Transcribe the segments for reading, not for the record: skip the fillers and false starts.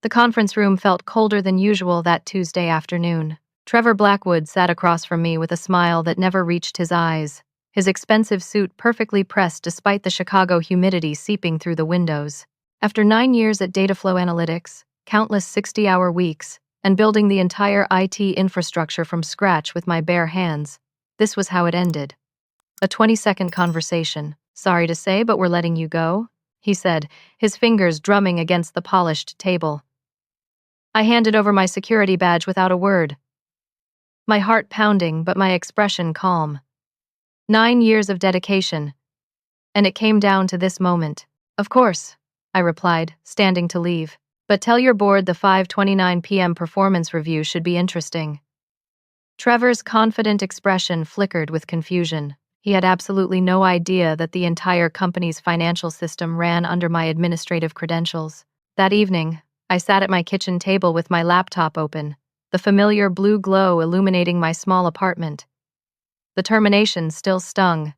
The conference room felt colder than usual that Tuesday afternoon. Trevor Blackwood sat across from me with a smile that never reached his eyes, his expensive suit perfectly pressed despite the Chicago humidity seeping through the windows. After 9 years at Dataflow Analytics, countless 60-hour weeks, and building the entire IT infrastructure from scratch with my bare hands, this was how it ended. A 20-second conversation. "Sorry to say, but we're letting you go," he said, his fingers drumming against the polished table. I handed over my security badge without a word, my heart pounding but my expression calm. 9 years of dedication, and it came down to this moment. "Of course," I replied, standing to leave. "But tell your board the 5:29 p.m. performance review should be interesting." Trevor's confident expression flickered with confusion. He had absolutely no idea that the entire company's financial system ran under my administrative credentials. That evening, I sat at my kitchen table with my laptop open, the familiar blue glow illuminating my small apartment. The termination still stung,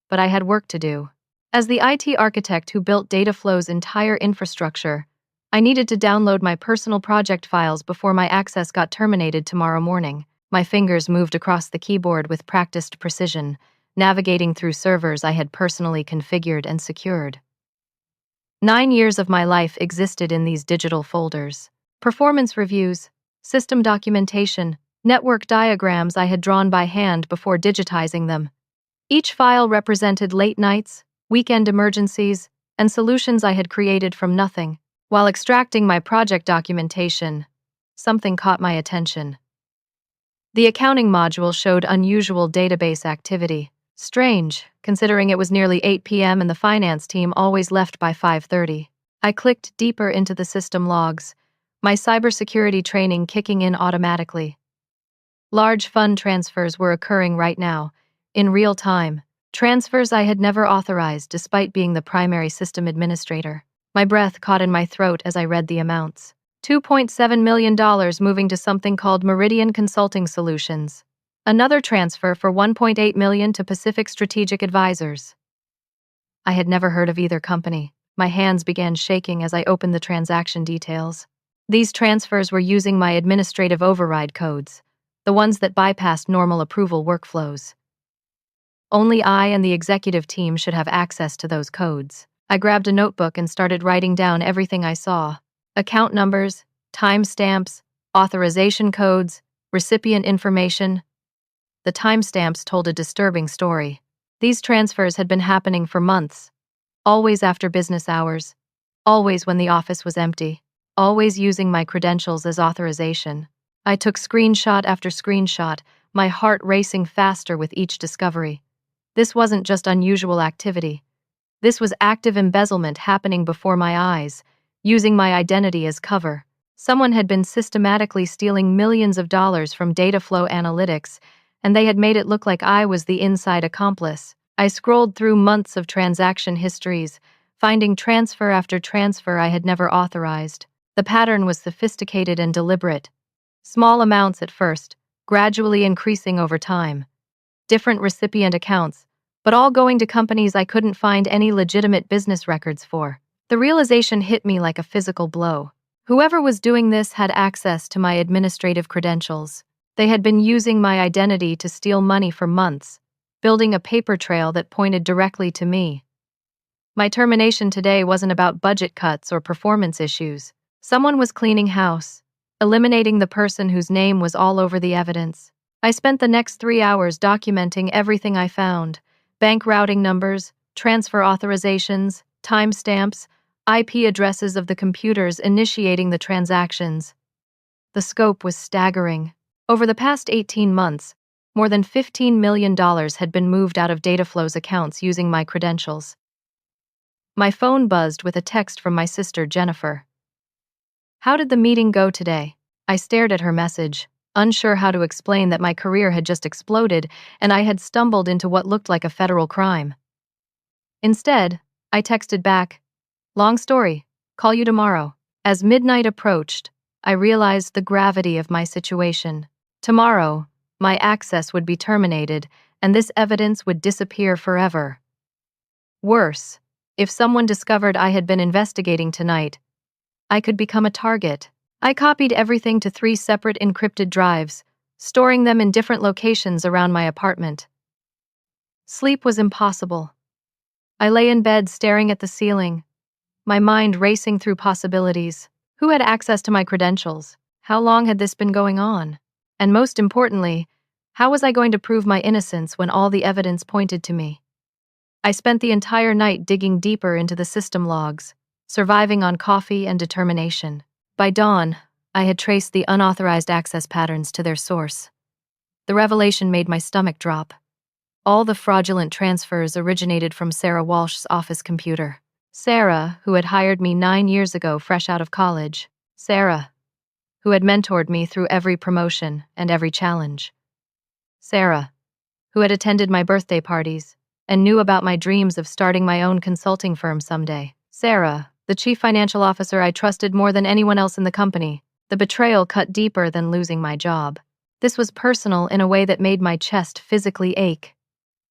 but I had work to do. As the IT architect who built Dataflow's entire infrastructure, I needed to download my personal project files before my access got terminated tomorrow morning. My fingers moved across the keyboard with practiced precision, navigating through servers I had personally configured and secured. 9 years of my life existed in these digital folders. Performance reviews, system documentation, network diagrams I had drawn by hand before digitizing them. Each file represented late nights, weekend emergencies, and solutions I had created from nothing. While extracting my project documentation, something caught my attention. The accounting module showed unusual database activity. Strange, considering it was nearly 8 p.m. and the finance team always left by 5:30. I clicked deeper into the system logs, my cybersecurity training kicking in automatically. Large fund transfers were occurring right now, in real time. Transfers I had never authorized despite being the primary system administrator. My breath caught in my throat as I read the amounts. $2.7 million moving to something called Meridian Consulting Solutions. Another transfer for $1.8 million to Pacific Strategic Advisors. I had never heard of either company. My hands began shaking as I opened the transaction details. These transfers were using my administrative override codes, the ones that bypassed normal approval workflows. Only I and the executive team should have access to those codes. I grabbed a notebook and started writing down everything I saw. Account numbers, timestamps, authorization codes, recipient information. The timestamps told a disturbing story. These transfers had been happening for months, always after business hours, always when the office was empty, always using my credentials as authorization. I took screenshot after screenshot, my heart racing faster with each discovery. This wasn't just unusual activity. This was active embezzlement happening before my eyes, using my identity as cover. Someone had been systematically stealing millions of dollars from Dataflow Analytics, and they had made it look like I was the inside accomplice. I scrolled through months of transaction histories, finding transfer after transfer I had never authorized. The pattern was sophisticated and deliberate. Small amounts at first, gradually increasing over time. Different recipient accounts, but all going to companies I couldn't find any legitimate business records for. The realization hit me like a physical blow. Whoever was doing this had access to my administrative credentials. They had been using my identity to steal money for months, building a paper trail that pointed directly to me. My termination today wasn't about budget cuts or performance issues. Someone was cleaning house, eliminating the person whose name was all over the evidence. I spent the next 3 hours documenting everything I found: bank routing numbers, transfer authorizations, timestamps, IP addresses of the computers initiating the transactions. The scope was staggering. Over the past 18 months, more than $15 million had been moved out of Dataflow's accounts using my credentials. My phone buzzed with a text from my sister, Jennifer. "How did the meeting go today?" I stared at her message, unsure how to explain that my career had just exploded and I had stumbled into what looked like a federal crime. Instead, I texted back, "Long story, call you tomorrow." As midnight approached, I realized the gravity of my situation. Tomorrow, my access would be terminated, and this evidence would disappear forever. Worse, if someone discovered I had been investigating tonight, I could become a target. I copied everything to 3 separate encrypted drives, storing them in different locations around my apartment. Sleep was impossible. I lay in bed staring at the ceiling, my mind racing through possibilities. Who had access to my credentials? How long had this been going on? And most importantly, how was I going to prove my innocence when all the evidence pointed to me? I spent the entire night digging deeper into the system logs, surviving on coffee and determination. By dawn, I had traced the unauthorized access patterns to their source. The revelation made my stomach drop. All the fraudulent transfers originated from Sarah Walsh's office computer. Sarah, who had hired me 9 years ago fresh out of college. Sarah, who had mentored me through every promotion and every challenge. Sarah, who had attended my birthday parties and knew about my dreams of starting my own consulting firm someday. Sarah, the chief financial officer I trusted more than anyone else in the company. The betrayal cut deeper than losing my job. This was personal in a way that made my chest physically ache.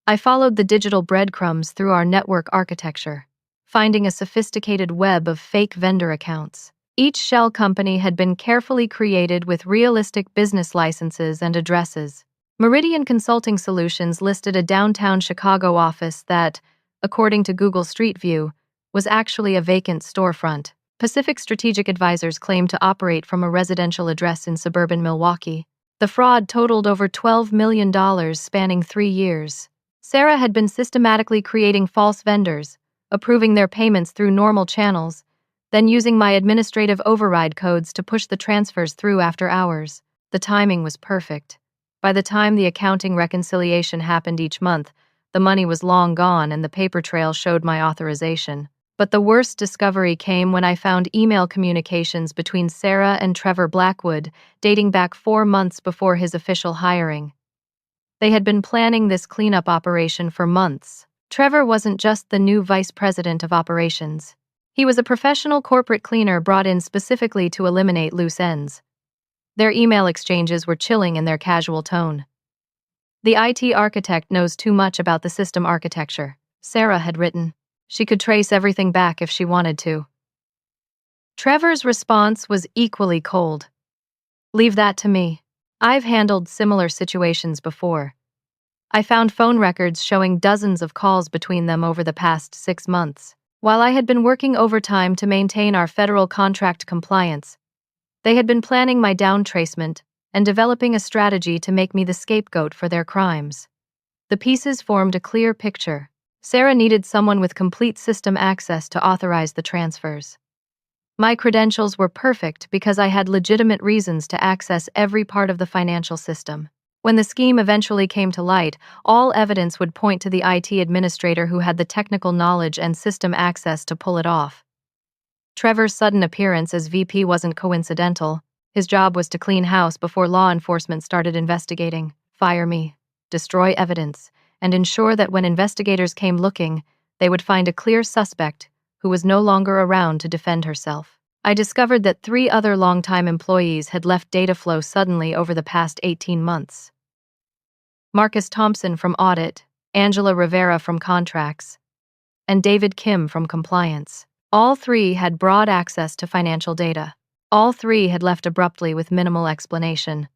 I followed the digital breadcrumbs through our network architecture, finding a sophisticated web of fake vendor accounts. Each shell company had been carefully created with realistic business licenses and addresses. Meridian Consulting Solutions listed a downtown Chicago office that, according to Google Street View, was actually a vacant storefront. Pacific Strategic Advisors claimed to operate from a residential address in suburban Milwaukee. The fraud totaled over $12 million spanning 3 years. Sarah had been systematically creating false vendors, approving their payments through normal channels, then using my administrative override codes to push the transfers through after hours. The timing was perfect. By the time the accounting reconciliation happened each month, the money was long gone and the paper trail showed my authorization. But the worst discovery came when I found email communications between Sarah and Trevor Blackwood, dating back 4 months before his official hiring. They had been planning this cleanup operation for months. Trevor wasn't just the new vice president of operations. He was a professional corporate cleaner brought in specifically to eliminate loose ends. Their email exchanges were chilling in their casual tone. "The IT architect knows too much about the system architecture," Sarah had written. "She could trace everything back if she wanted to." Trevor's response was equally cold. "Leave that to me. I've handled similar situations before." I found phone records showing dozens of calls between them over the past 6 months. While I had been working overtime to maintain our federal contract compliance, they had been planning my down tracement and developing a strategy to make me the scapegoat for their crimes. The pieces formed a clear picture. Sarah needed someone with complete system access to authorize the transfers. My credentials were perfect because I had legitimate reasons to access every part of the financial system. When the scheme eventually came to light, all evidence would point to the IT administrator who had the technical knowledge and system access to pull it off. Trevor's sudden appearance as VP wasn't coincidental. His job was to clean house before law enforcement started investigating, fire me, destroy evidence, and ensure that when investigators came looking, they would find a clear suspect who was no longer around to defend herself. I discovered that 3 other longtime employees had left data flow suddenly over the past 18 months. Marcus Thompson from Audit, Angela Rivera from Contracts, and David Kim from Compliance. All 3 had broad access to financial data. All 3 had left abruptly with minimal explanation.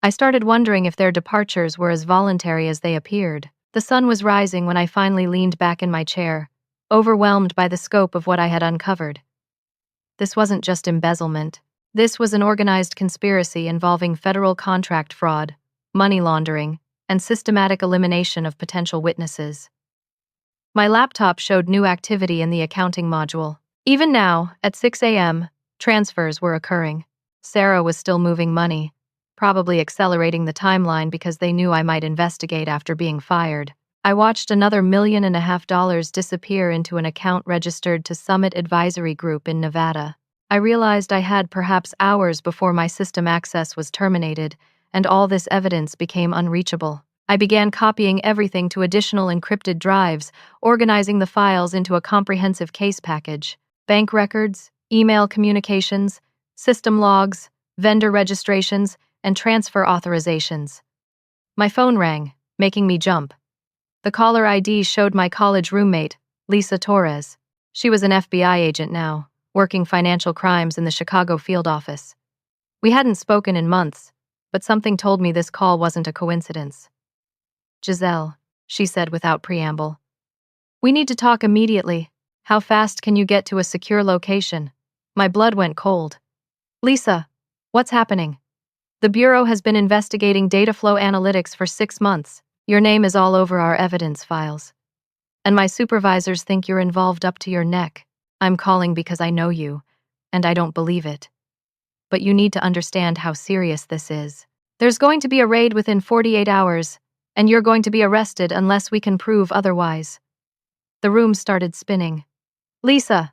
I started wondering if their departures were as voluntary as they appeared. The sun was rising when I finally leaned back in my chair, overwhelmed by the scope of what I had uncovered. This wasn't just embezzlement. This was an organized conspiracy involving federal contract fraud, money laundering, and systematic elimination of potential witnesses. My laptop showed new activity in the accounting module. Even now, at 6 a.m., transfers were occurring. Sarah was still moving money, probably accelerating the timeline because they knew I might investigate after being fired. I watched another $1.5 million disappear into an account registered to Summit Advisory Group in Nevada. I realized I had perhaps hours before my system access was terminated, and all this evidence became unreachable. I began copying everything to additional encrypted drives, organizing the files into a comprehensive case package. Bank records, email communications, system logs, vendor registrations, and transfer authorizations. My phone rang, making me jump. The caller ID showed my college roommate, Lisa Torres. She was an FBI agent now, working financial crimes in the Chicago field office. We hadn't spoken in months, but something told me this call wasn't a coincidence. Giselle, she said without preamble. We need to talk immediately. How fast can you get to a secure location? My blood went cold. Lisa, what's happening? The Bureau has been investigating data flow analytics for 6 months. Your name is all over our evidence files. And my supervisors think you're involved up to your neck. I'm calling because I know you, and I don't believe it. But you need to understand how serious this is. There's going to be a raid within 48 hours, and you're going to be arrested unless we can prove otherwise. The room started spinning. Lisa!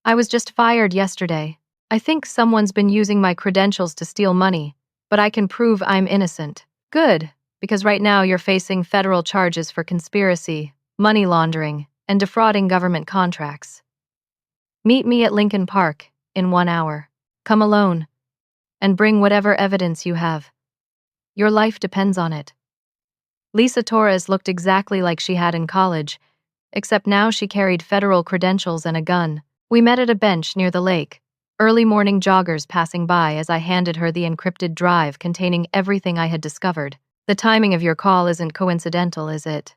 I was just fired yesterday. I think someone's been using my credentials to steal money, but I can prove I'm innocent. Good, because right now you're facing federal charges for conspiracy, money laundering, and defrauding government contracts. Meet me at Lincoln Park in 1 hour. Come alone, and bring whatever evidence you have. Your life depends on it. Lisa Torres looked exactly like she had in college, except now she carried federal credentials and a gun. We met at a bench near the lake, early morning joggers passing by as I handed her the encrypted drive containing everything I had discovered. The timing of your call isn't coincidental, is it?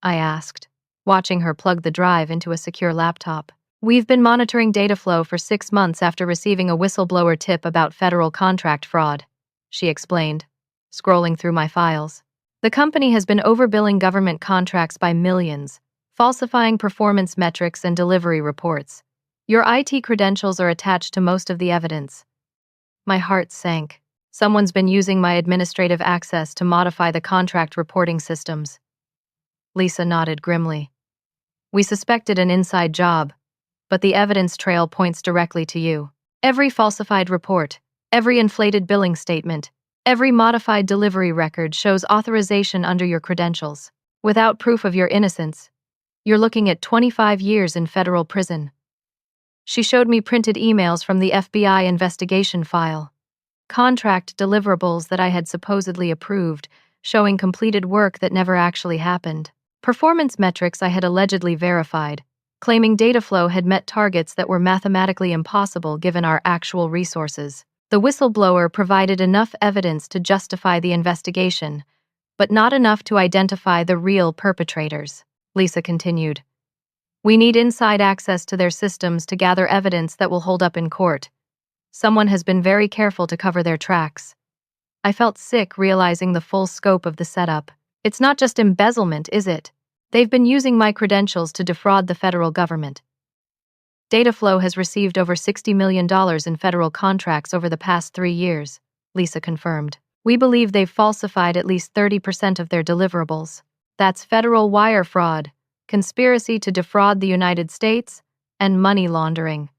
I asked, watching her plug the drive into a secure laptop. We've been monitoring data flow for 6 months after receiving a whistleblower tip about federal contract fraud, she explained, scrolling through my files. The company has been overbilling government contracts by millions, falsifying performance metrics and delivery reports. Your IT credentials are attached to most of the evidence. My heart sank. Someone's been using my administrative access to modify the contract reporting systems. Lisa nodded grimly. We suspected an inside job, but the evidence trail points directly to you. Every falsified report, every inflated billing statement, every modified delivery record shows authorization under your credentials. Without proof of your innocence, you're looking at 25 years in federal prison. She showed me printed emails from the FBI investigation file. Contract deliverables that I had supposedly approved, showing completed work that never actually happened. Performance metrics I had allegedly verified, claiming data flow had met targets that were mathematically impossible given our actual resources. The whistleblower provided enough evidence to justify the investigation, but not enough to identify the real perpetrators, Lisa continued. We need inside access to their systems to gather evidence that will hold up in court. Someone has been very careful to cover their tracks. I felt sick realizing the full scope of the setup. It's not just embezzlement, is it? They've been using my credentials to defraud the federal government. Dataflow has received over $60 million in federal contracts over the past 3 years, Lisa confirmed. We believe they've falsified at least 30% of their deliverables. That's federal wire fraud, conspiracy to defraud the United States, and money laundering.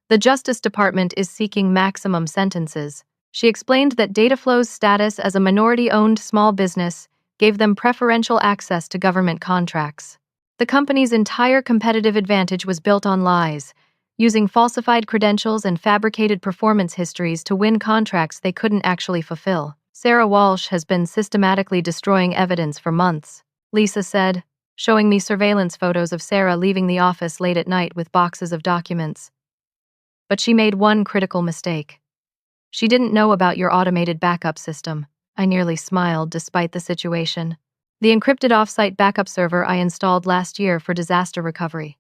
The Justice Department is seeking maximum sentences. She explained that Dataflow's status as a minority-owned small business gave them preferential access to government contracts. The company's entire competitive advantage was built on lies, using falsified credentials and fabricated performance histories to win contracts they couldn't actually fulfill. Sarah Walsh has been systematically destroying evidence for months, Lisa said, showing me surveillance photos of Sarah leaving the office late at night with boxes of documents. But she made one critical mistake. She didn't know about your automated backup system. I nearly smiled despite the situation. The encrypted off-site backup server I installed last year for disaster recovery.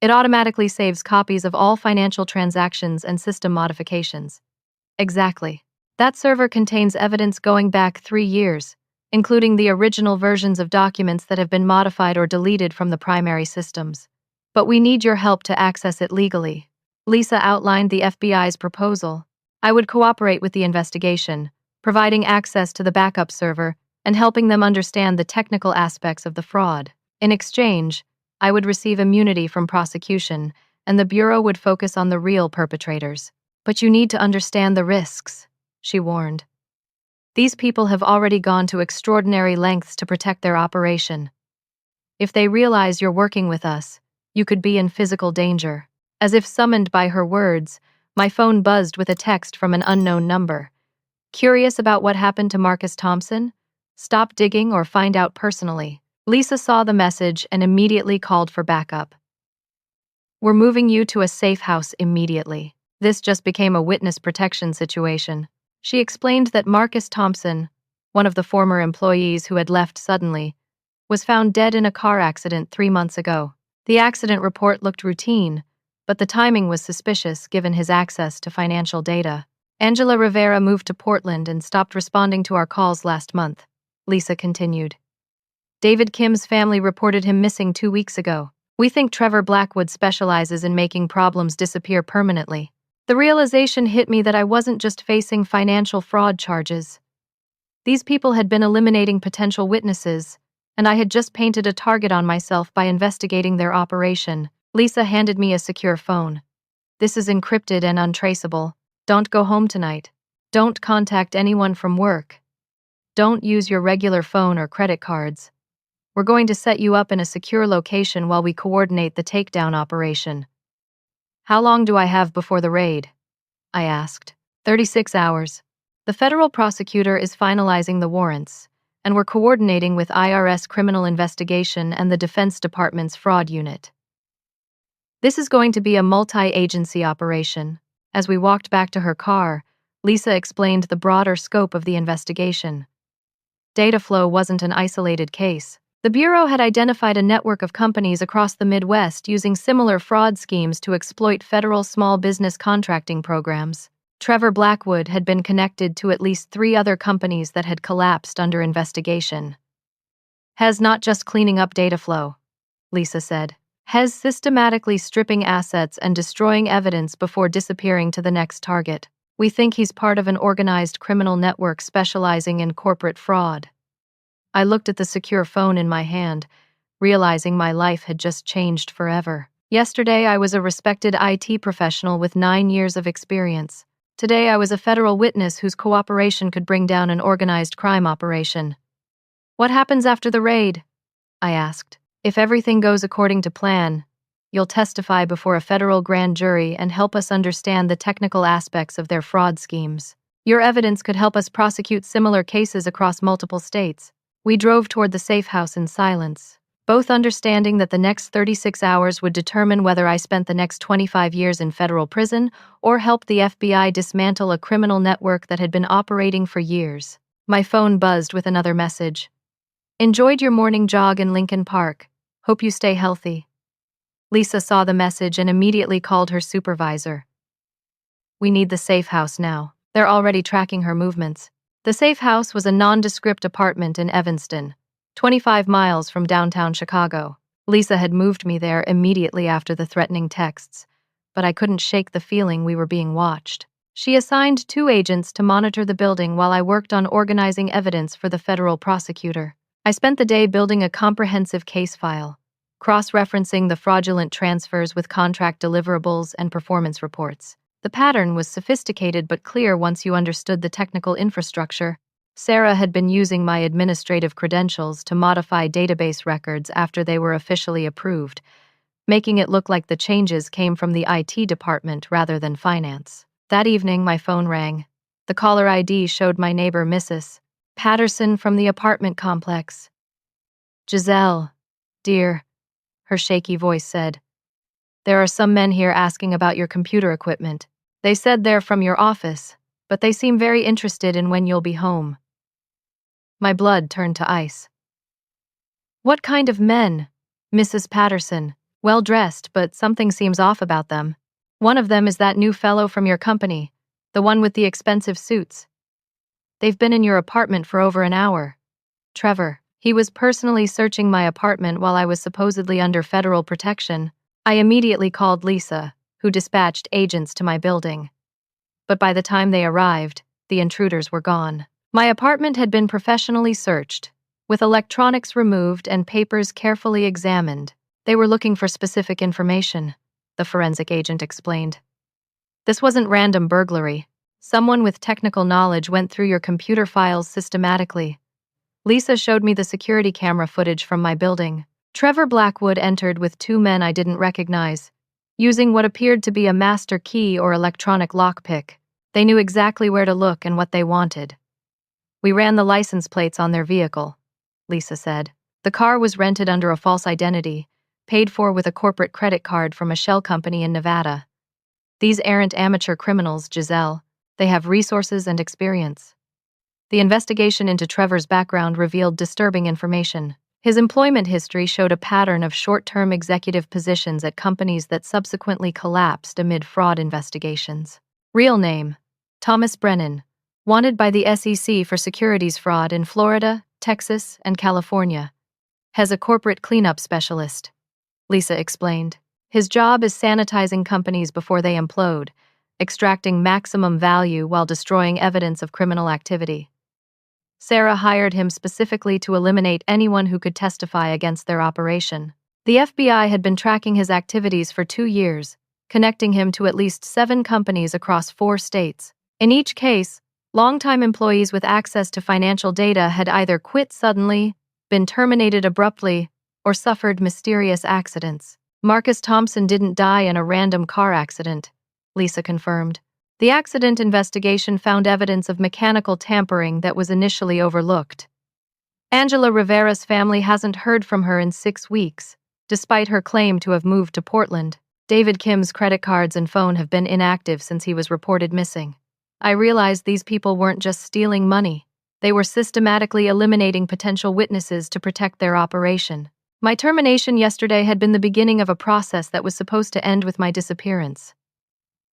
It automatically saves copies of all financial transactions and system modifications. Exactly. That server contains evidence going back 3 years, including the original versions of documents that have been modified or deleted from the primary systems. But we need your help to access it legally. Lisa outlined the FBI's proposal. I would cooperate with the investigation, providing access to the backup server and helping them understand the technical aspects of the fraud. In exchange, I would receive immunity from prosecution, and the Bureau would focus on the real perpetrators. But you need to understand the risks, she warned. These people have already gone to extraordinary lengths to protect their operation. If they realize you're working with us, you could be in physical danger. As if summoned by her words, my phone buzzed with a text from an unknown number. Curious about what happened to Marcus Thompson? Stop digging or find out personally. Lisa saw the message and immediately called for backup. We're moving you to a safe house immediately. This just became a witness protection situation. She explained that Marcus Thompson, one of the former employees who had left suddenly, was found dead in a car accident 3 months ago. The accident report looked routine, but the timing was suspicious given his access to financial data. Angela Rivera moved to Portland and stopped responding to our calls last month, Lisa continued. David Kim's family reported him missing 2 weeks ago. We think Trevor Blackwood specializes in making problems disappear permanently. The realization hit me that I wasn't just facing financial fraud charges. These people had been eliminating potential witnesses, and I had just painted a target on myself by investigating their operation. Lisa handed me a secure phone. This is encrypted and untraceable. Don't go home tonight. Don't contact anyone from work. Don't use your regular phone or credit cards. We're going to set you up in a secure location while we coordinate the takedown operation. How long do I have before the raid? I asked. 36 hours. The federal prosecutor is finalizing the warrants, and we're coordinating with IRS Criminal Investigation and the Defense Department's fraud unit. This is going to be a multi-agency operation. As we walked back to her car, Lisa explained the broader scope of the investigation. Data flow wasn't an isolated case. The Bureau had identified a network of companies across the Midwest using similar fraud schemes to exploit federal small business contracting programs. Trevor Blackwood had been connected to at least 3 other companies that had collapsed under investigation. Hes not just cleaning up data flow, Lisa said. Hes systematically stripping assets and destroying evidence before disappearing to the next target. We think he's part of an organized criminal network specializing in corporate fraud. I looked at the secure phone in my hand, realizing my life had just changed forever. Yesterday, I was a respected IT professional with 9 years of experience. Today, I was a federal witness whose cooperation could bring down an organized crime operation. What happens after the raid? I asked. If everything goes according to plan, you'll testify before a federal grand jury and help us understand the technical aspects of their fraud schemes. Your evidence could help us prosecute similar cases across multiple states. We drove toward the safe house in silence, both understanding that the next 36 hours would determine whether I spent the next 25 years in federal prison or helped the FBI dismantle a criminal network that had been operating for years. My phone buzzed with another message. Enjoyed your morning jog in Lincoln Park. Hope you stay healthy. Lisa saw the message and immediately called her supervisor. We need the safe house now. They're already tracking her movements. The safe house was a nondescript apartment in Evanston, 25 miles from downtown Chicago. Lisa had moved me there immediately after the threatening texts, but I couldn't shake the feeling we were being watched. She assigned 2 agents to monitor the building while I worked on organizing evidence for the federal prosecutor. I spent the day building a comprehensive case file, cross-referencing the fraudulent transfers with contract deliverables and performance reports. The pattern was sophisticated but clear once you understood the technical infrastructure. Sarah had been using my administrative credentials to modify database records after they were officially approved, making it look like the changes came from the IT department rather than finance. That evening, my phone rang. The caller ID showed my neighbor, Mrs. Patterson from the apartment complex. Giselle, dear, her shaky voice said. There are some men here asking about your computer equipment. They said they're from your office, but they seem very interested in when you'll be home. My blood turned to ice. What kind of men? Mrs. Patterson. Well dressed, but something seems off about them. One of them is that new fellow from your company, the one with the expensive suits. They've been in your apartment for over an hour. Trevor. He was personally searching my apartment while I was supposedly under federal protection. I immediately called Lisa, who dispatched agents to my building. But by the time they arrived, the intruders were gone. My apartment had been professionally searched, with electronics removed and papers carefully examined. They were looking for specific information, the forensic agent explained. This wasn't random burglary. Someone with technical knowledge went through your computer files systematically. Lisa showed me the security camera footage from my building. Trevor Blackwood entered with 2 men I didn't recognize, using what appeared to be a master key or electronic lockpick. They knew exactly where to look and what they wanted. We ran the license plates on their vehicle, Lisa said. The car was rented under a false identity, paid for with a corporate credit card from a shell company in Nevada. These errant amateur criminals, Giselle, they have resources and experience. The investigation into Trevor's background revealed disturbing information. His employment history showed a pattern of short-term executive positions at companies that subsequently collapsed amid fraud investigations. Real name: Thomas Brennan, wanted by the SEC for securities fraud in Florida, Texas, and California. Has a corporate cleanup specialist, Lisa explained. His job is sanitizing companies before they implode, extracting maximum value while destroying evidence of criminal activity. Sarah hired him specifically to eliminate anyone who could testify against their operation. The FBI had been tracking his activities for 2 years, connecting him to at least 7 companies across 4 states. In each case, longtime employees with access to financial data had either quit suddenly, been terminated abruptly, or suffered mysterious accidents. Marcus Thompson didn't die in a random car accident, Lisa confirmed. The accident investigation found evidence of mechanical tampering that was initially overlooked. Angela Rivera's family hasn't heard from her in 6 weeks, despite her claim to have moved to Portland. David Kim's credit cards and phone have been inactive since he was reported missing. I realized these people weren't just stealing money. They were systematically eliminating potential witnesses to protect their operation. My termination yesterday had been the beginning of a process that was supposed to end with my disappearance.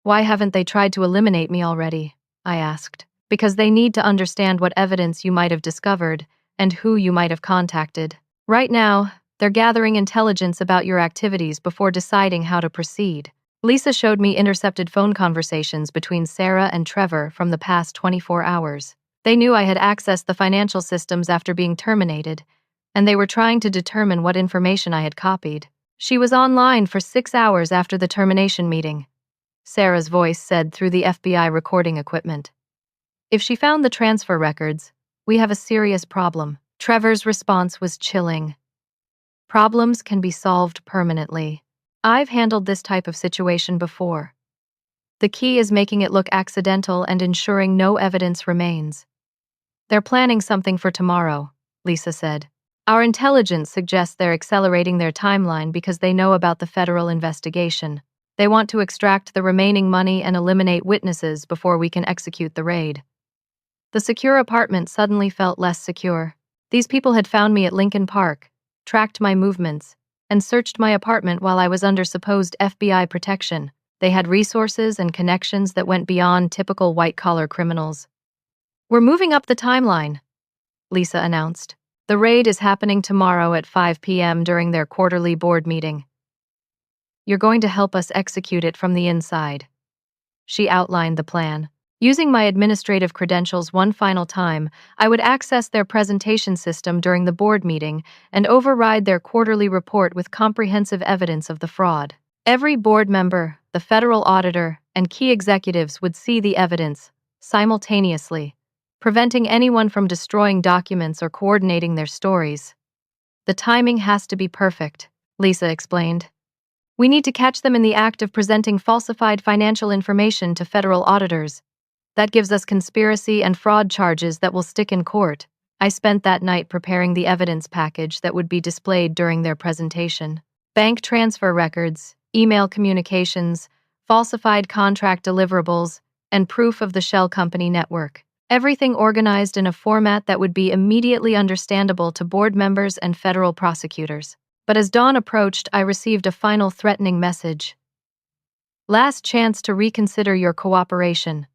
Why haven't they tried to eliminate me already? I asked. Because they need to understand what evidence you might have discovered and who you might have contacted. Right now, they're gathering intelligence about your activities before deciding how to proceed. Lisa showed me intercepted phone conversations between Sarah and Trevor from the past 24 hours. They knew I had accessed the financial systems after being terminated, and they were trying to determine what information I had copied. She was online for 6 hours after the termination meeting, Sarah's voice said through the FBI recording equipment. If she found the transfer records, we have a serious problem. Trevor's response was chilling. Problems can be solved permanently. I've handled this type of situation before. The key is making it look accidental and ensuring no evidence remains. They're planning something for tomorrow, Lisa said. Our intelligence suggests they're accelerating their timeline because they know about the federal investigation. They want to extract the remaining money and eliminate witnesses before we can execute the raid. The secure apartment suddenly felt less secure. These people had found me at Lincoln Park, tracked my movements, and searched my apartment while I was under supposed FBI protection. They had resources and connections that went beyond typical white-collar criminals. We're moving up the timeline, Lisa announced. The raid is happening tomorrow at 5 p.m. during their quarterly board meeting. You're going to help us execute it from the inside. She outlined the plan. Using my administrative credentials one final time, I would access their presentation system during the board meeting and override their quarterly report with comprehensive evidence of the fraud. Every board member, the federal auditor, and key executives would see the evidence simultaneously, preventing anyone from destroying documents or coordinating their stories. The timing has to be perfect, Lisa explained. We need to catch them in the act of presenting falsified financial information to federal auditors. That gives us conspiracy and fraud charges that will stick in court. I spent that night preparing the evidence package that would be displayed during their presentation. Bank transfer records, email communications, falsified contract deliverables, and proof of the shell company network. Everything organized in a format that would be immediately understandable to board members and federal prosecutors. But as dawn approached, I received a final threatening message. Last chance to reconsider your cooperation.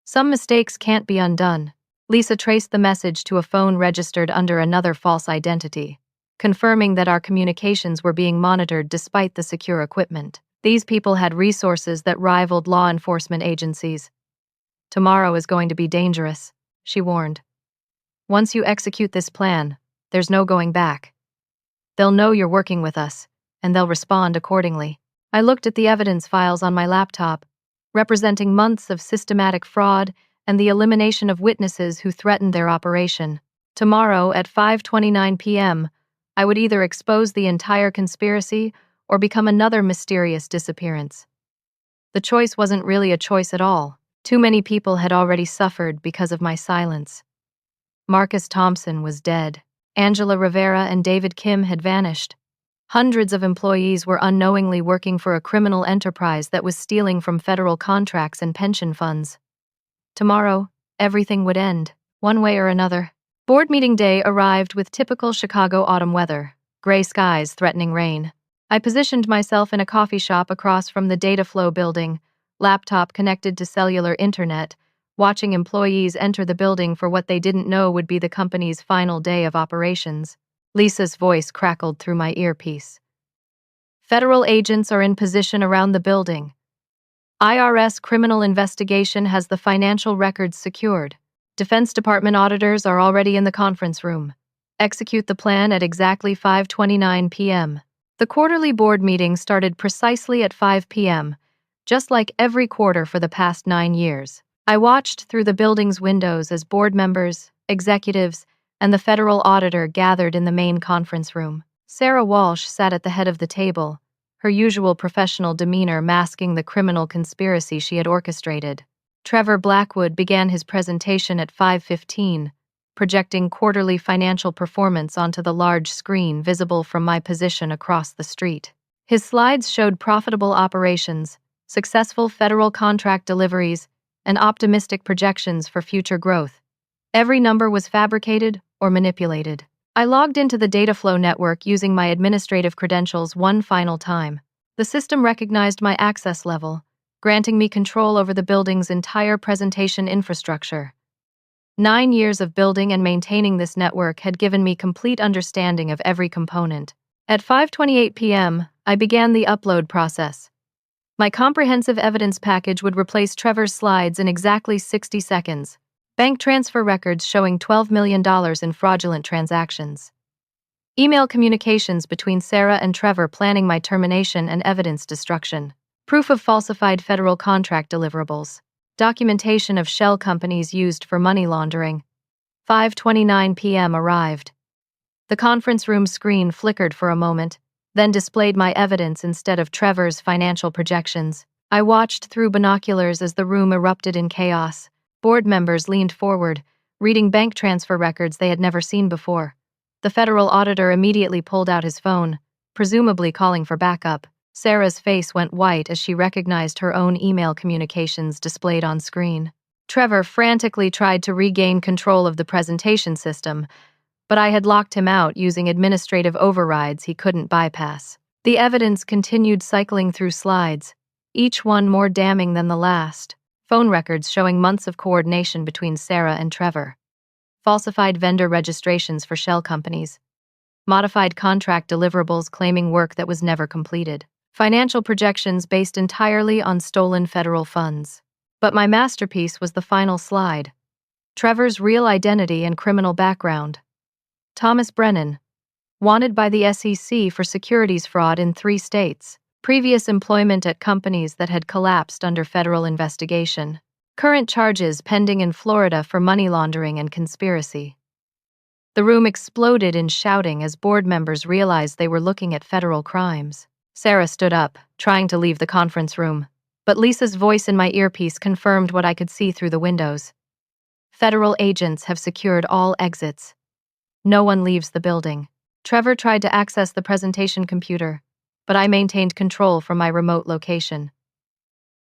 Some mistakes can't be undone. Lisa traced the message to a phone registered under another false identity, confirming that our communications were being monitored despite the secure equipment. These people had resources that rivaled law enforcement agencies. Tomorrow is going to be dangerous, she warned. Once you execute this plan, there's no going back. They'll know you're working with us, and they'll respond accordingly. I looked at the evidence files on my laptop, representing months of systematic fraud and the elimination of witnesses who threatened their operation. Tomorrow at 5:29 p.m., I would either expose the entire conspiracy or become another mysterious disappearance. The choice wasn't really a choice at all. Too many people had already suffered because of my silence. Marcus Thompson was dead. Angela Rivera and David Kim had vanished. Hundreds of employees were unknowingly working for a criminal enterprise that was stealing from federal contracts and pension funds. Tomorrow, everything would end, one way or another. Board meeting day arrived with typical Chicago autumn weather, gray skies threatening rain. I positioned myself in a coffee shop across from the data flow building, laptop connected to cellular internet, watching employees enter the building for what they didn't know would be the company's final day of operations. Lisa's voice crackled through my earpiece. Federal agents are in position around the building. IRS criminal investigation has the financial records secured. Defense Department auditors are already in the conference room. Execute the plan at exactly 5:29 p.m. The quarterly board meeting started precisely at 5 p.m., just like every quarter for the past 9 years. I watched through the building's windows as board members, executives, and the federal auditor gathered in the main conference room. Sarah Walsh sat at the head of the table, her usual professional demeanor masking the criminal conspiracy she had orchestrated. Trevor Blackwood began his presentation at 5:15, projecting quarterly financial performance onto the large screen visible from my position across the street. His slides showed profitable operations, successful federal contract deliveries, and optimistic projections for future growth. Every number was fabricated or manipulated. I logged into the data flow network using my administrative credentials one final time. The system recognized my access level, granting me control over the building's entire presentation infrastructure. 9 years of building and maintaining this network had given me complete understanding of every component. At 5:28 p.m., I began the upload process. My comprehensive evidence package would replace Trevor's slides in exactly 60 seconds. Bank transfer records showing $12 million in fraudulent transactions. Email communications between Sarah and Trevor planning my termination and evidence destruction. Proof of falsified federal contract deliverables. Documentation of shell companies used for money laundering. 5:29 p.m. arrived. The conference room screen flickered for a moment, then displayed my evidence instead of Trevor's financial projections. I watched through binoculars as the room erupted in chaos. Board members leaned forward, reading bank transfer records they had never seen before. The federal auditor immediately pulled out his phone, presumably calling for backup. Sarah's face went white as she recognized her own email communications displayed on screen. Trevor frantically tried to regain control of the presentation system, but I had locked him out using administrative overrides he couldn't bypass. The evidence continued cycling through slides, each one more damning than the last. Phone records showing months of coordination between Sarah and Trevor. Falsified vendor registrations for shell companies. Modified contract deliverables claiming work that was never completed. Financial projections based entirely on stolen federal funds. But my masterpiece was the final slide. Trevor's real identity and criminal background. Thomas Brennan, wanted by the SEC for securities fraud in 3 states. Previous employment at companies that had collapsed under federal investigation. Current charges pending in Florida for money laundering and conspiracy. The room exploded in shouting as board members realized they were looking at federal crimes. Sarah stood up, trying to leave the conference room, but Lisa's voice in my earpiece confirmed what I could see through the windows. Federal agents have secured all exits. No one leaves the building. Trevor tried to access the presentation computer, but I maintained control from my remote location.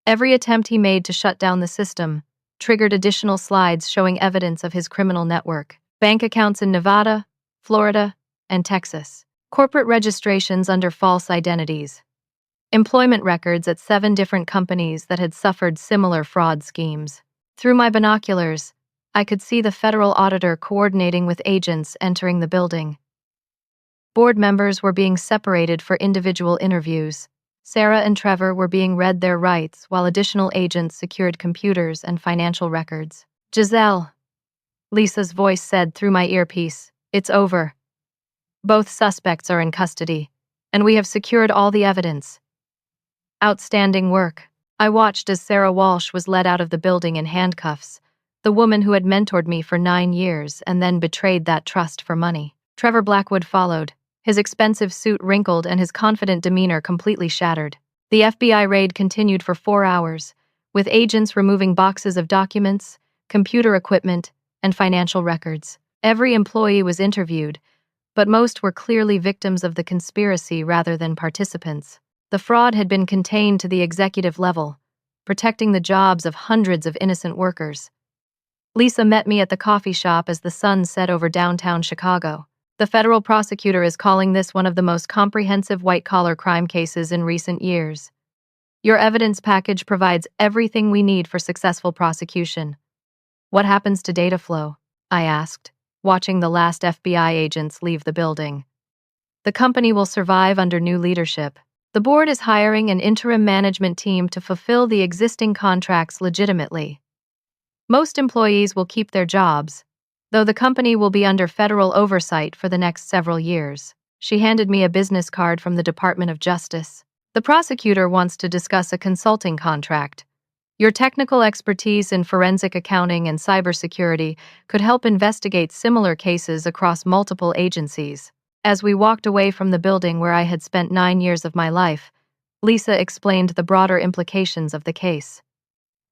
Every attempt he made to shut down the system triggered additional slides showing evidence of his criminal network. Bank accounts in Nevada, Florida, and Texas. Corporate registrations under false identities. Employment records at 7 different companies that had suffered similar fraud schemes. Through my binoculars, I could see the federal auditor coordinating with agents entering the building. Board members were being separated for individual interviews. Sarah and Trevor were being read their rights while additional agents secured computers and financial records. Giselle, Lisa's voice said through my earpiece, "It's over. Both suspects are in custody, and we have secured all the evidence." Outstanding work. I watched as Sarah Walsh was led out of the building in handcuffs, the woman who had mentored me for 9 years and then betrayed that trust for money. Trevor Blackwood followed, his expensive suit wrinkled and his confident demeanor completely shattered. The FBI raid continued for 4 hours, with agents removing boxes of documents, computer equipment, and financial records. Every employee was interviewed, but most were clearly victims of the conspiracy rather than participants. The fraud had been contained to the executive level, protecting the jobs of hundreds of innocent workers. Lisa met me at the coffee shop as the sun set over downtown Chicago. The federal prosecutor is calling this one of the most comprehensive white-collar crime cases in recent years. Your evidence package provides everything we need for successful prosecution. What happens to data flow? I asked, watching the last FBI agents leave the building. The company will survive under new leadership. The board is hiring an interim management team to fulfill the existing contracts legitimately. Most employees will keep their jobs, though the company will be under federal oversight for the next several years. She handed me a business card from the Department of Justice. The prosecutor wants to discuss a consulting contract. Your technical expertise in forensic accounting and cybersecurity could help investigate similar cases across multiple agencies. As we walked away from the building where I had spent 9 years of my life, Lisa explained the broader implications of the case.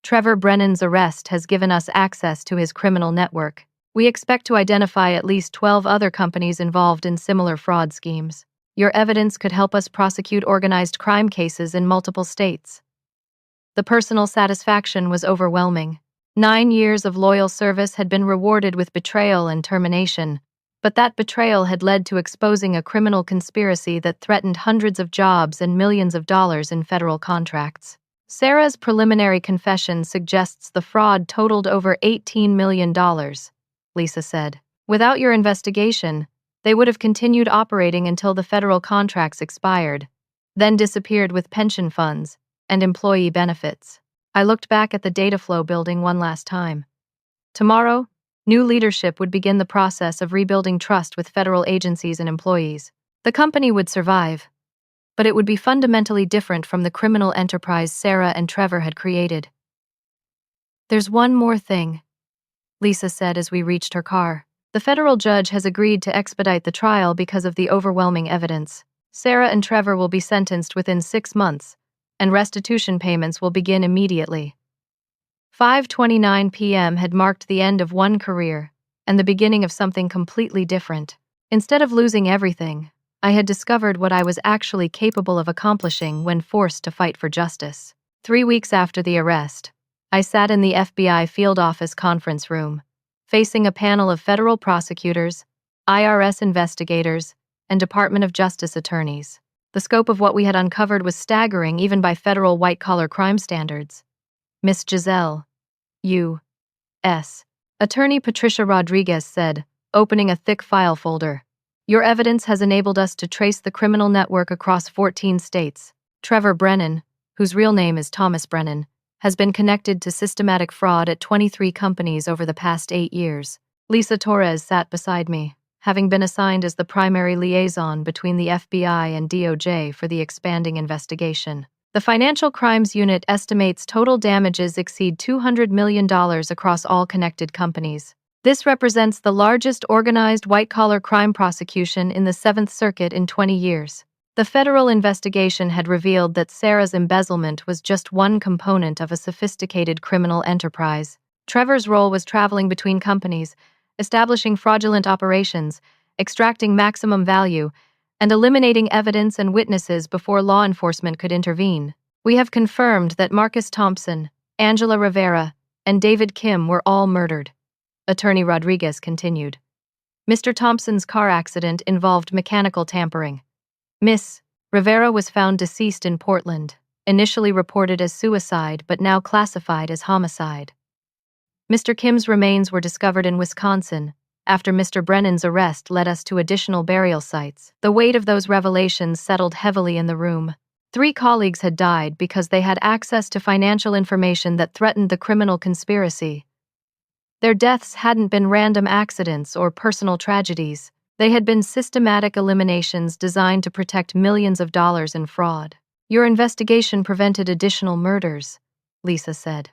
Trevor Brennan's arrest has given us access to his criminal network. We expect to identify at least 12 other companies involved in similar fraud schemes. Your evidence could help us prosecute organized crime cases in multiple states. The personal satisfaction was overwhelming. 9 years of loyal service had been rewarded with betrayal and termination, but that betrayal had led to exposing a criminal conspiracy that threatened hundreds of jobs and millions of dollars in federal contracts. Sarah's preliminary confession suggests the fraud totaled over $18 million, Lisa said. Without your investigation, they would have continued operating until the federal contracts expired, then disappeared with pension funds and employee benefits. I looked back at the data flow building one last time. Tomorrow, new leadership would begin the process of rebuilding trust with federal agencies and employees. The company would survive, but it would be fundamentally different from the criminal enterprise Sarah and Trevor had created. There's one more thing, Lisa said as we reached her car. The federal judge has agreed to expedite the trial because of the overwhelming evidence. Sarah and Trevor will be sentenced within 6 months, and restitution payments will begin immediately. 5:29 p.m. had marked the end of one career and the beginning of something completely different. Instead of losing everything, I had discovered what I was actually capable of accomplishing when forced to fight for justice. 3 weeks after the arrest, I sat in the FBI field office conference room, facing a panel of federal prosecutors, IRS investigators, and Department of Justice attorneys. The scope of what we had uncovered was staggering even by federal white-collar crime standards. Miss Giselle, U.S. Attorney Patricia Rodriguez said, opening a thick file folder. Your evidence has enabled us to trace the criminal network across 14 states. Trevor Brennan, whose real name is Thomas Brennan, has been connected to systematic fraud at 23 companies over the past 8 years. Lisa Torres sat beside me, having been assigned as the primary liaison between the FBI and DOJ for the expanding investigation. The Financial Crimes Unit estimates total damages exceed $200 million across all connected companies. This represents the largest organized white-collar crime prosecution in the 7th Circuit in 20 years. The federal investigation had revealed that Sarah's embezzlement was just one component of a sophisticated criminal enterprise. Trevor's role was traveling between companies, establishing fraudulent operations, extracting maximum value, and eliminating evidence and witnesses before law enforcement could intervene. We have confirmed that Marcus Thompson, Angela Rivera, and David Kim were all murdered. Attorney Rodriguez continued. Mr. Thompson's car accident involved mechanical tampering. Miss Rivera was found deceased in Portland, initially reported as suicide but now classified as homicide. Mr. Kim's remains were discovered in Wisconsin, after Mr. Brennan's arrest led us to additional burial sites. The weight of those revelations settled heavily in the room. 3 colleagues had died because they had access to financial information that threatened the criminal conspiracy. Their deaths hadn't been random accidents or personal tragedies. They had been systematic eliminations designed to protect millions of dollars in fraud. Your investigation prevented additional murders, Lisa said.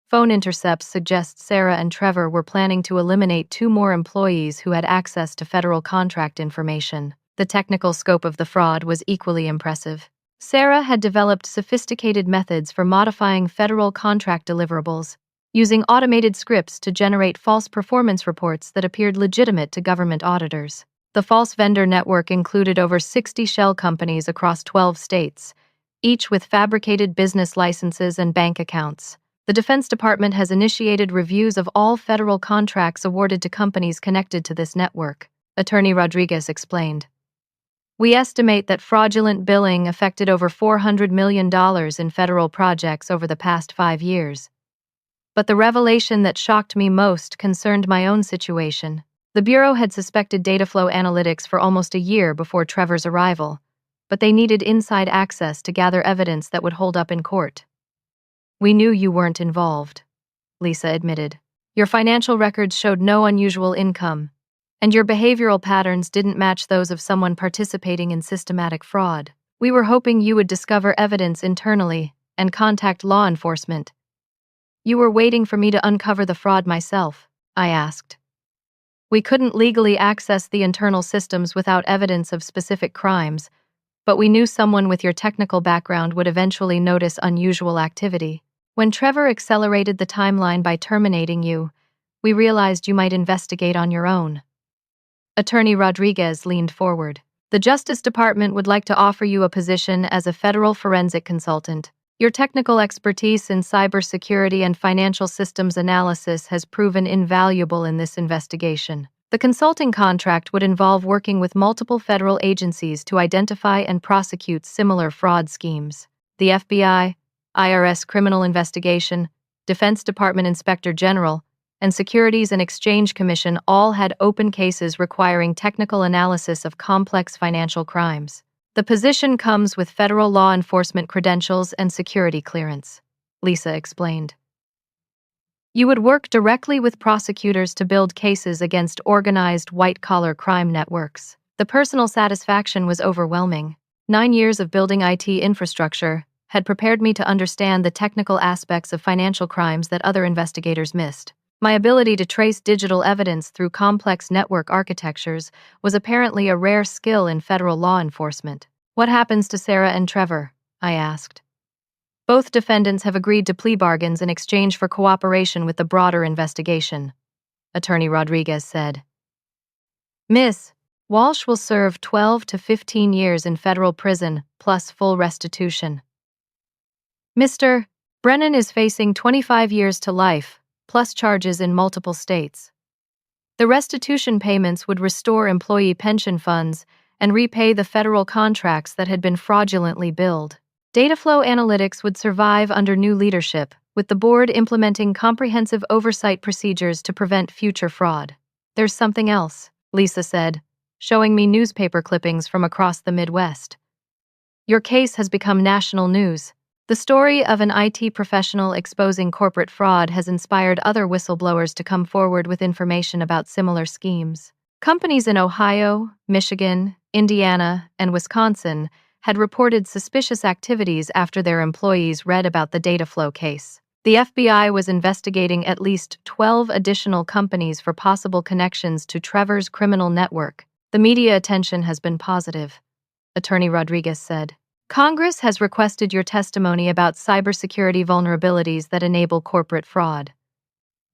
Phone intercepts suggest Sarah and Trevor were planning to eliminate 2 more employees who had access to federal contract information. The technical scope of the fraud was equally impressive. Sarah had developed sophisticated methods for modifying federal contract deliverables, using automated scripts to generate false performance reports that appeared legitimate to government auditors. The false vendor network included over 60 shell companies across 12 states, each with fabricated business licenses and bank accounts. The Defense Department has initiated reviews of all federal contracts awarded to companies connected to this network, Attorney Rodriguez explained. We estimate that fraudulent billing affected over $400 million in federal projects over the past 5 years. But the revelation that shocked me most concerned my own situation. The Bureau had suspected data flow analytics for almost a year before Trevor's arrival, but they needed inside access to gather evidence that would hold up in court. We knew you weren't involved, Lisa admitted. Your financial records showed no unusual income, and your behavioral patterns didn't match those of someone participating in systematic fraud. We were hoping you would discover evidence internally and contact law enforcement. You were waiting for me to uncover the fraud myself, I asked. We couldn't legally access the internal systems without evidence of specific crimes, but we knew someone with your technical background would eventually notice unusual activity. When Trevor accelerated the timeline by terminating you, we realized you might investigate on your own. Attorney Rodriguez leaned forward. The Justice Department would like to offer you a position as a federal forensic consultant. Your technical expertise in cybersecurity and financial systems analysis has proven invaluable in this investigation. The consulting contract would involve working with multiple federal agencies to identify and prosecute similar fraud schemes. The FBI, IRS Criminal Investigation, Defense Department Inspector General, and Securities and Exchange Commission all had open cases requiring technical analysis of complex financial crimes. The position comes with federal law enforcement credentials and security clearance, Lisa explained. You would work directly with prosecutors to build cases against organized white-collar crime networks. The personal satisfaction was overwhelming. 9 years of building IT infrastructure had prepared me to understand the technical aspects of financial crimes that other investigators missed. My ability to trace digital evidence through complex network architectures was apparently a rare skill in federal law enforcement. What happens to Sarah and Trevor? I asked. Both defendants have agreed to plea bargains in exchange for cooperation with the broader investigation, Attorney Rodriguez said. Miss Walsh will serve 12 to 15 years in federal prison, plus full restitution. Mr. Brennan is facing 25 years to life, plus charges in multiple states. The restitution payments would restore employee pension funds and repay the federal contracts that had been fraudulently billed. Data flow analytics would survive under new leadership, with the board implementing comprehensive oversight procedures to prevent future fraud. There's something else, Lisa said, showing me newspaper clippings from across the Midwest. Your case has become national news. The story of an IT professional exposing corporate fraud has inspired other whistleblowers to come forward with information about similar schemes. Companies in Ohio, Michigan, Indiana, and Wisconsin had reported suspicious activities after their employees read about the data flow case. The FBI was investigating at least 12 additional companies for possible connections to Trevor's criminal network. The media attention has been positive, Attorney Rodriguez said. Congress has requested your testimony about cybersecurity vulnerabilities that enable corporate fraud.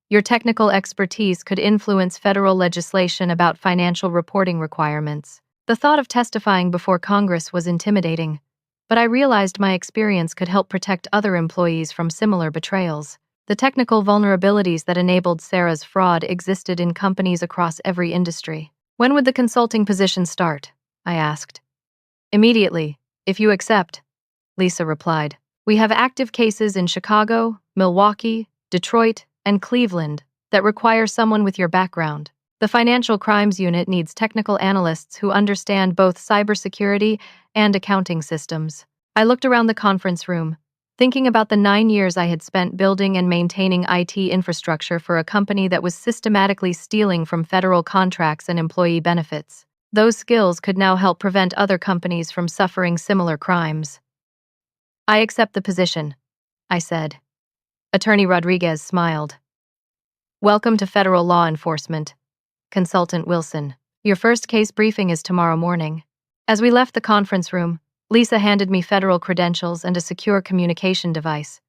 Your technical expertise could influence federal legislation about financial reporting requirements. The thought of testifying before Congress was intimidating, but I realized my experience could help protect other employees from similar betrayals. The technical vulnerabilities that enabled Sarah's fraud existed in companies across every industry. When would the consulting position start? I asked. Immediately, if you accept, Lisa replied. We have active cases in Chicago, Milwaukee, Detroit, and Cleveland that require someone with your background. The Financial Crimes Unit needs technical analysts who understand both cybersecurity and accounting systems. I looked around the conference room, thinking about the 9 years I had spent building and maintaining IT infrastructure for a company that was systematically stealing from federal contracts and employee benefits. Those skills could now help prevent other companies from suffering similar crimes. I accept the position, I said. Attorney Rodriguez smiled. Welcome to federal law enforcement, Consultant Wilson. Your first case briefing is tomorrow morning. As we left the conference room, Lisa handed me federal credentials and a secure communication device.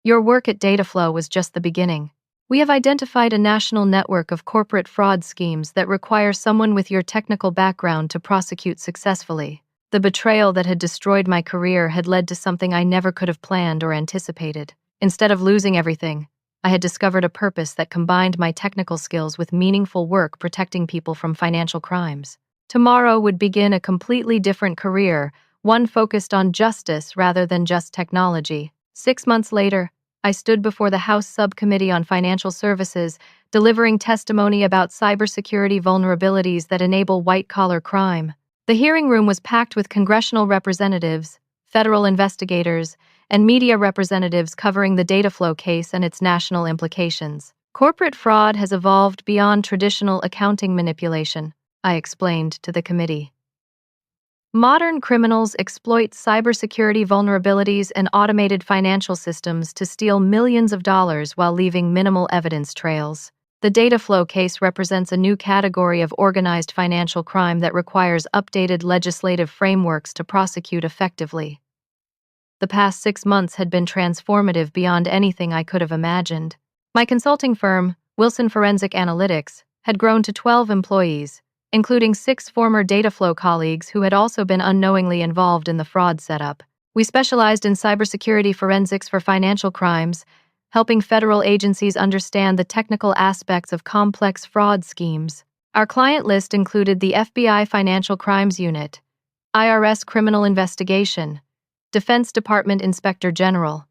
Your work at Dataflow was just the beginning. We have identified a national network of corporate fraud schemes that require someone with your technical background to prosecute successfully. The betrayal that had destroyed my career had led to something I never could have planned or anticipated. Instead of losing everything, I had discovered a purpose that combined my technical skills with meaningful work protecting people from financial crimes. Tomorrow would begin a completely different career, one focused on justice rather than just technology. 6 months later, I stood before the House Subcommittee on Financial Services, delivering testimony about cybersecurity vulnerabilities that enable white-collar crime. The hearing room was packed with congressional representatives, federal investigators, and media representatives covering the data flow case and its national implications. Corporate fraud has evolved beyond traditional accounting manipulation, I explained to the committee. Modern criminals exploit cybersecurity vulnerabilities and automated financial systems to steal millions of dollars while leaving minimal evidence trails. The data flow case represents a new category of organized financial crime that requires updated legislative frameworks to prosecute effectively. The past 6 months had been transformative beyond anything I could have imagined. My consulting firm, Wilson Forensic Analytics, had grown to 12 employees, including 6 former Dataflow colleagues who had also been unknowingly involved in the fraud setup. We specialized in cybersecurity forensics for financial crimes, helping federal agencies understand the technical aspects of complex fraud schemes. Our client list included the FBI Financial Crimes Unit, IRS Criminal Investigation, Defense Department Inspector General,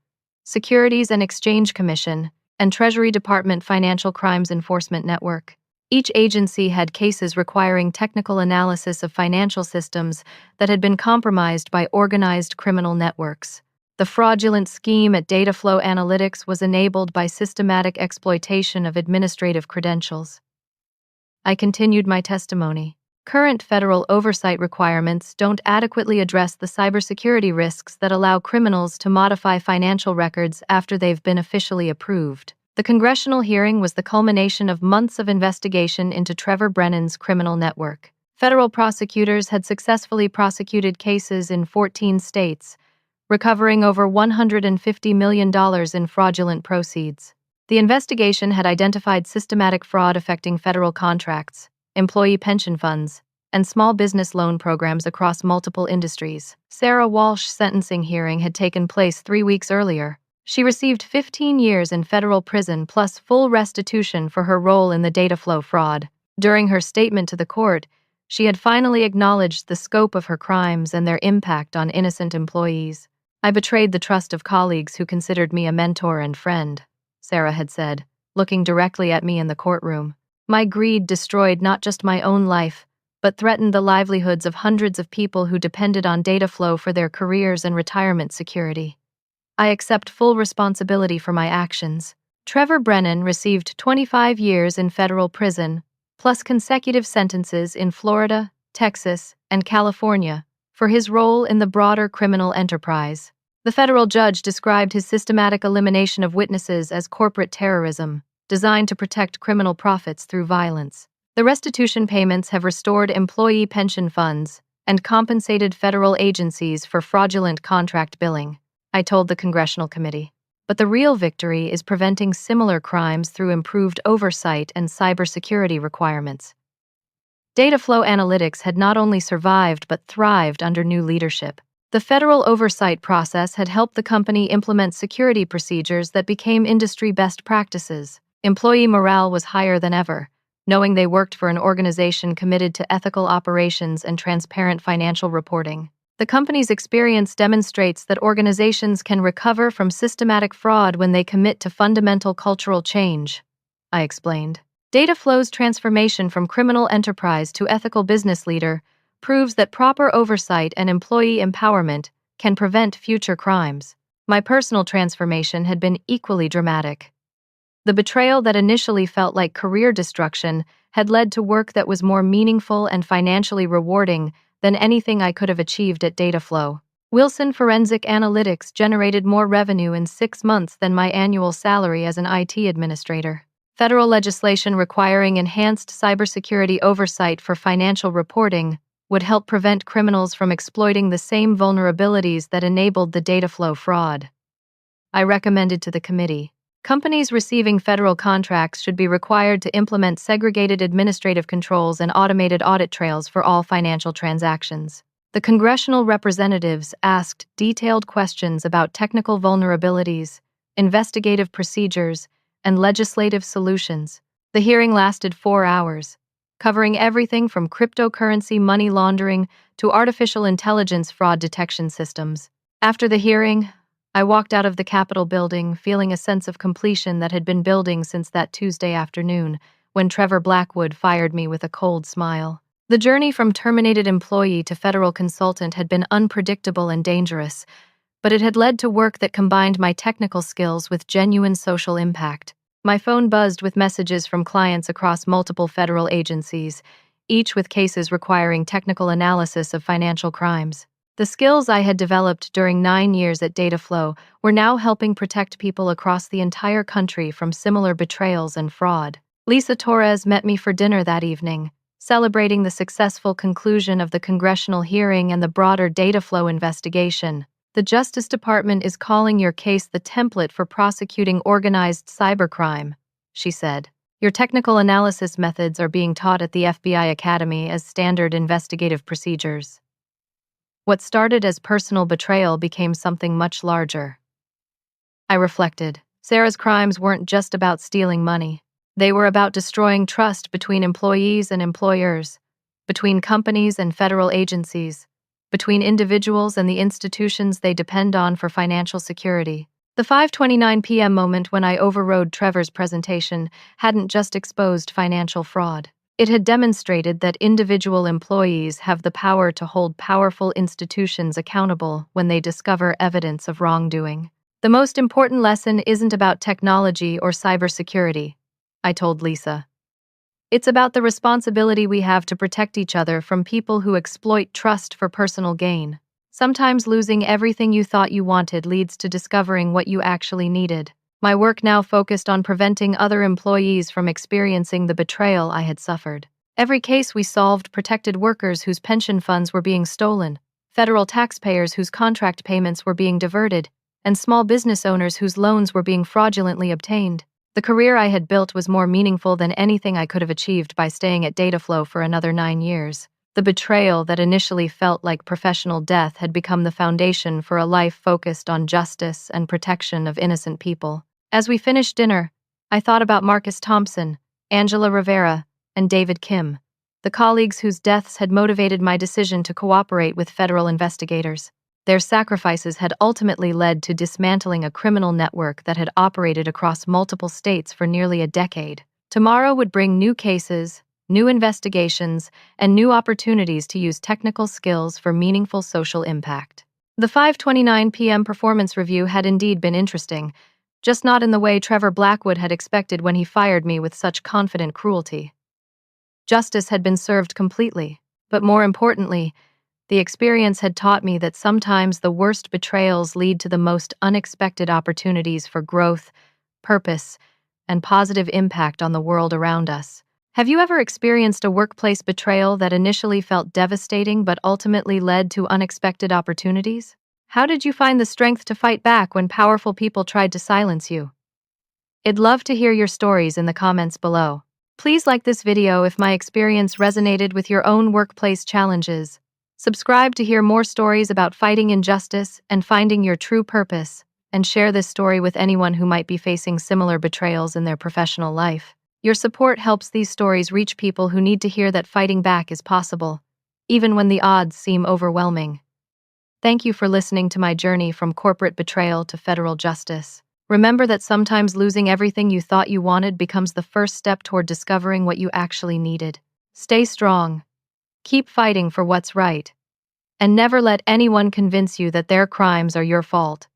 Securities and Exchange Commission, and Treasury Department Financial Crimes Enforcement Network. Each agency had cases requiring technical analysis of financial systems that had been compromised by organized criminal networks. The fraudulent scheme at Dataflow Analytics was enabled by systematic exploitation of administrative credentials. I continued my testimony. Current federal oversight requirements don't adequately address the cybersecurity risks that allow criminals to modify financial records after they've been officially approved. The congressional hearing was the culmination of months of investigation into Trevor Brennan's criminal network. Federal prosecutors had successfully prosecuted cases in 14 states, recovering over $150 million in fraudulent proceeds. The investigation had identified systematic fraud affecting federal contracts, employee pension funds, and small business loan programs across multiple industries. Sarah Walsh's sentencing hearing had taken place 3 weeks earlier. She received 15 years in federal prison plus full restitution for her role in the Dataflow fraud. During her statement to the court, she had finally acknowledged the scope of her crimes and their impact on innocent employees. I betrayed the trust of colleagues who considered me a mentor and friend, Sarah had said, looking directly at me in the courtroom. My greed destroyed not just my own life, but threatened the livelihoods of hundreds of people who depended on Dataflow for their careers and retirement security. I accept full responsibility for my actions. Trevor Brennan received 25 years in federal prison, plus consecutive sentences in Florida, Texas, and California for his role in the broader criminal enterprise. The federal judge described his systematic elimination of witnesses as corporate terrorism, designed to protect criminal profits through violence. The restitution payments have restored employee pension funds and compensated federal agencies for fraudulent contract billing, I told the congressional committee. But the real victory is preventing similar crimes through improved oversight and cybersecurity requirements. Dataflow Analytics had not only survived but thrived under new leadership. The federal oversight process had helped the company implement security procedures that became industry best practices. Employee morale was higher than ever, knowing they worked for an organization committed to ethical operations and transparent financial reporting. The company's experience demonstrates that organizations can recover from systematic fraud when they commit to fundamental cultural change, I explained. Dataflow's transformation from criminal enterprise to ethical business leader proves that proper oversight and employee empowerment can prevent future crimes. My personal transformation had been equally dramatic. The betrayal that initially felt like career destruction had led to work that was more meaningful and financially rewarding than anything I could have achieved at Dataflow. Wilson Forensic Analytics generated more revenue in 6 months than my annual salary as an IT administrator. Federal legislation requiring enhanced cybersecurity oversight for financial reporting would help prevent criminals from exploiting the same vulnerabilities that enabled the Dataflow fraud. I recommended to the committee, Companies receiving federal contracts should be required to implement segregated administrative controls and automated audit trails for all financial transactions. The congressional representatives asked detailed questions about technical vulnerabilities, investigative procedures, and legislative solutions. The hearing lasted 4 hours, covering everything from cryptocurrency money laundering to artificial intelligence fraud detection systems. After the hearing, I walked out of the Capitol building feeling a sense of completion that had been building since that Tuesday afternoon when Trevor Blackwood fired me with a cold smile. The journey from terminated employee to federal consultant had been unpredictable and dangerous, but it had led to work that combined my technical skills with genuine social impact. My phone buzzed with messages from clients across multiple federal agencies, each with cases requiring technical analysis of financial crimes. The skills I had developed during 9 years at Dataflow were now helping protect people across the entire country from similar betrayals and fraud. Lisa Torres met me for dinner that evening, celebrating the successful conclusion of the congressional hearing and the broader Dataflow investigation. The Justice Department is calling your case the template for prosecuting organized cybercrime, she said. Your technical analysis methods are being taught at the FBI Academy as standard investigative procedures. What started as personal betrayal became something much larger. I reflected. Sarah's crimes weren't just about stealing money. They were about destroying trust between employees and employers, between companies and federal agencies, between individuals and the institutions they depend on for financial security. The 5:29 p.m. moment when I overrode Trevor's presentation hadn't just exposed financial fraud. It had demonstrated that individual employees have the power to hold powerful institutions accountable when they discover evidence of wrongdoing. The most important lesson isn't about technology or cybersecurity, I told Lisa. It's about the responsibility we have to protect each other from people who exploit trust for personal gain. Sometimes losing everything you thought you wanted leads to discovering what you actually needed. My work now focused on preventing other employees from experiencing the betrayal I had suffered. Every case we solved protected workers whose pension funds were being stolen, federal taxpayers whose contract payments were being diverted, and small business owners whose loans were being fraudulently obtained. The career I had built was more meaningful than anything I could have achieved by staying at Dataflow for another 9 years. The betrayal that initially felt like professional death had become the foundation for a life focused on justice and protection of innocent people. As we finished dinner, I thought about Marcus Thompson, Angela Rivera, and David Kim, the colleagues whose deaths had motivated my decision to cooperate with federal investigators. Their sacrifices had ultimately led to dismantling a criminal network that had operated across multiple states for nearly a decade. Tomorrow would bring new cases, new investigations, and new opportunities to use technical skills for meaningful social impact. The 5:29 p.m. performance review had indeed been interesting, just not in the way Trevor Blackwood had expected when he fired me with such confident cruelty. Justice had been served completely, but more importantly, the experience had taught me that sometimes the worst betrayals lead to the most unexpected opportunities for growth, purpose, and positive impact on the world around us. Have you ever experienced a workplace betrayal that initially felt devastating but ultimately led to unexpected opportunities? How did you find the strength to fight back when powerful people tried to silence you? I'd love to hear your stories in the comments below. Please like this video if my experience resonated with your own workplace challenges. Subscribe to hear more stories about fighting injustice and finding your true purpose, and share this story with anyone who might be facing similar betrayals in their professional life. Your support helps these stories reach people who need to hear that fighting back is possible, even when the odds seem overwhelming. Thank you for listening to my journey from corporate betrayal to federal justice. Remember that sometimes losing everything you thought you wanted becomes the first step toward discovering what you actually needed. Stay strong. Keep fighting for what's right. And never let anyone convince you that their crimes are your fault.